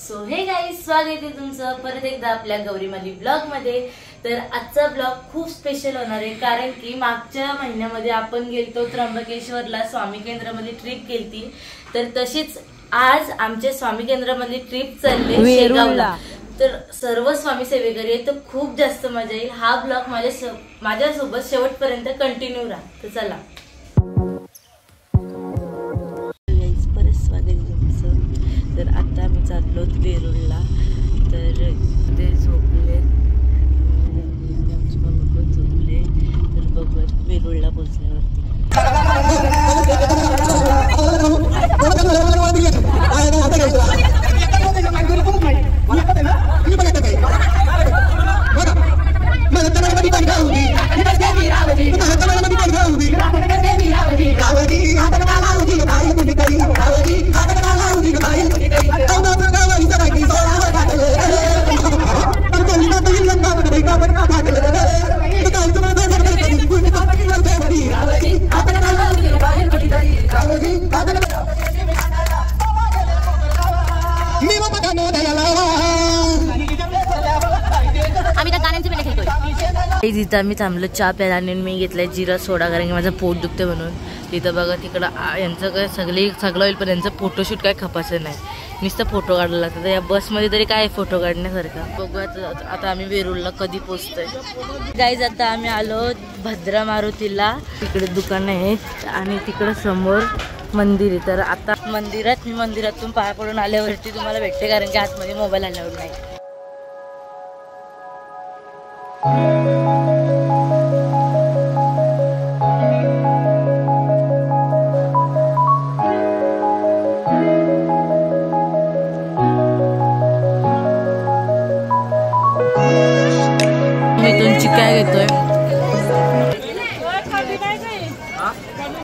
So हे guys, स्वागत आहे तुमचं परत एकदा आपल्या गौरीमाली ब्लॉग मध्ये। तर आजचा ब्लॉग खूप स्पेशल होणार आहे, कारण की मागच्या महिन्यामध्ये आपण गेलतो त्र्यंबकेश्वरला, स्वामी केंद्रामध्ये ट्रिप केलती। तर तशीच आज आमच्या स्वामी केंद्रामधली ट्रिप चालली शेगावला। तर सर्व स्वामी सेवेकरी आहे, तर खूप जास्त मजा येईल। हा ब्लॉग माझ्यासोबत शेवटपर्यंत कंटिन्यू राहा। तर चला तर आता आम्ही चाललो वेरूळला। तर ते झोपले, आमचे मम्मी पण झोपले। तर बघूयात वेरूळला पोहोचल्यावरती। तिथं आम्ही थांबलो चहा प्यायला आणि मी घेतलाय जिरा सोडा, कारण की माझं पोट दुखते म्हणून। तिथं बघा तिकडं यांचं काय सगळं होईल, पण यांचं फोटोशूट काय खपायचं नाही, नुसतं फोटो काढायला लागतं। तर या बसमध्ये तरी काय फोटो काढण्यासारखं। बघूयात आता आम्ही वेरूळला कधी पोहोचतोय। गाईज आता आम्ही आलो भद्रा मारुतीला, तिकडे दुकान आहेत आणि तिकडं समोर मंदिर आहे। तर आता मंदिरातून पाया पडून आल्यावरती तुम्हाला भेटते, कारण की आतमध्ये मोबाईल अलाउड नाही। काय घेतोय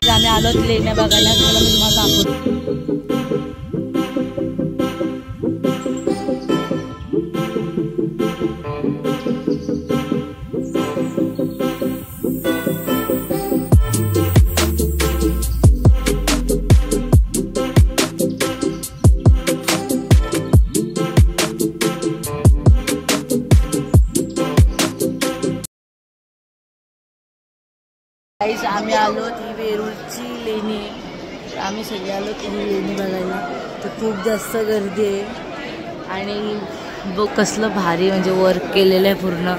आम्ही आलो लेण्या बघायला, मला मी तुम्हाला दाखवतो। आम्ही आलो ती वेरूळची लेणी, आम्ही सगळे आलो ती लेणी बघायला। तर खूप जास्त गर्दी आहे आणि बघ कसलं भारी म्हणजे वर्क केलेलं आहे पूर्ण।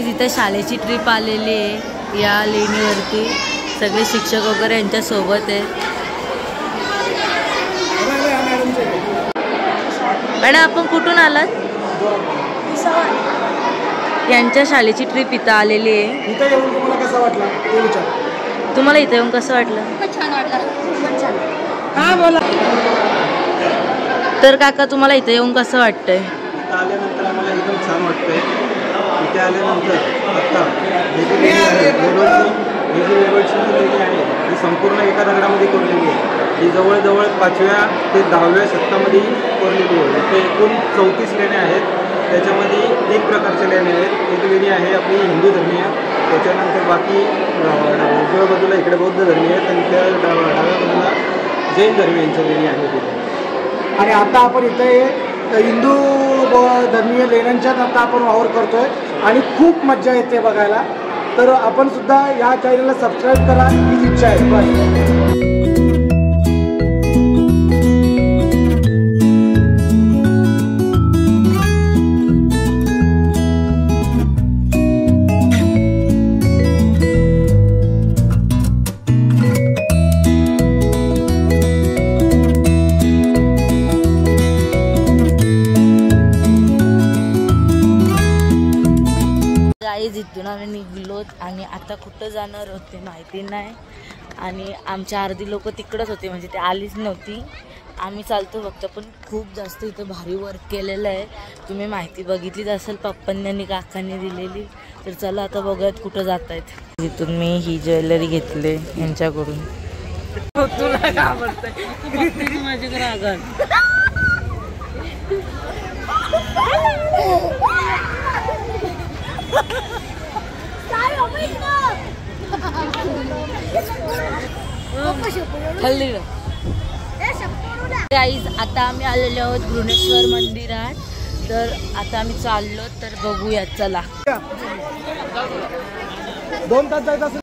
इथं शाळेची ट्रिप आलेली आहे या लेणीवरती, सगळे शिक्षक वगैरे यांच्या सोबत आहे। मॅडम आपण कुठून आलात? यांच्या शाळेची ट्रिप इथं आलेली आहे। इथं येऊन तुम्हाला कसं वाटलं ते विचार। तुम्हाला इथं येऊन कसं वाटलं? खूप छान वाटलं, खूप छान। हा बोला। तर काका तुम्हाला इथं येऊन कसं वाटतंय? इथं आल्यानंतर आम्हाला एकदम छान वाटतंय। इथे आल्यानंतर आता वेरूळची आहे ही संपूर्ण एका दगडामध्ये कोरलेली आहे। ही जवळजवळ 5व्या ते 10व्या शतकामध्ये कोरलेली आहे। इथे एकूण 34 लेण्या आहेत, त्याच्यामध्ये 3 प्रकारच्या लेण्या आहेत। एक लेणी आहे आपली हिंदू धर्मीय, त्याच्यानंतर बाकी उजव्या बाजूला इकडे बौद्ध धर्मीय आहेत आणि त्या डाव्या बाजूला जैन धर्मीयांच्या लेणी आहेत इथे। आणि आता आपण इथे हिंदू धर्मीय लेण्यांच्यात आता आपण वावर करतोय आणि खूप मजा येते बघायला। तर आपण सुद्धा या चॅनलला सबस्क्राईब करा हीच इच्छा आहे बस। इथून आम्ही निघलो आणि आता कुठं जाणार होते माहिती नाही, आणि आमच्या अर्धी लोक तिकडंच होते, म्हणजे ते आलीच नव्हती। आम्ही चालतो फक्त, पण खूप जास्त इथं भारी वर्क केलेलं आहे। तुम्ही माहिती बघितलीच असेल पप्पांनी आणि काकांनी दिलेली। तर चला आता बघूयात कुठं जात आहेत। इथून मी ही ज्वेलरी घेतली यांच्याकडून। तुला घाबरतंय माझ्या रागात। हल्ली गाईज आता आम्ही आलेलो आहोत घृणेश्वर मंदिरात. तर आता आम्ही चाललो तर बघूया. चला 2 तास जायचं असेल